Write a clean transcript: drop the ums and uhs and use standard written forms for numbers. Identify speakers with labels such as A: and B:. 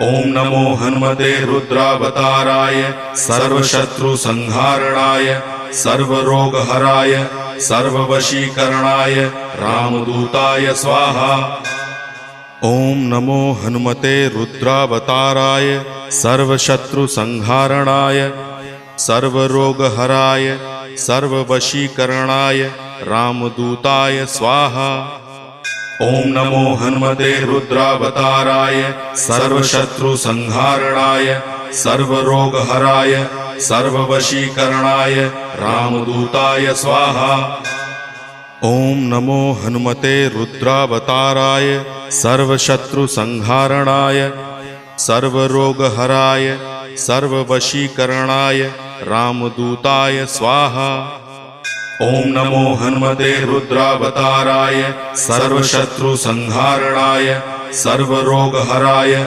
A: ओम नमो हनुमते रुद्रावताराय सर्वशत्रुसंहारणाय सर्वरोगहराय सर्ववशीकरणाय रामदूताय स्वाहा। ओम नमो हनुमते रुद्रावताराय सर्वशत्रुसंहारणाय सर्वरोगहराय सर्ववशीकरणाय रामदूताय स्वाहा। ओम नमो हनुमते रुद्रावताराय सर्वशत्रुसंहारणाय सर्वरोगहराय सर्ववशीकरणाय रामदूताय स्वाहा। ओम नमो हनुमते रुद्रावताराय सर्वशत्रुसंहारणाय सर्वरोगहराय सर्ववशीकरणाय रामदूताय स्वाहा। ओम नमो हनुमते रुद्रावताराय सर्वशत्रुसंहारणाय सर्वरोगहराय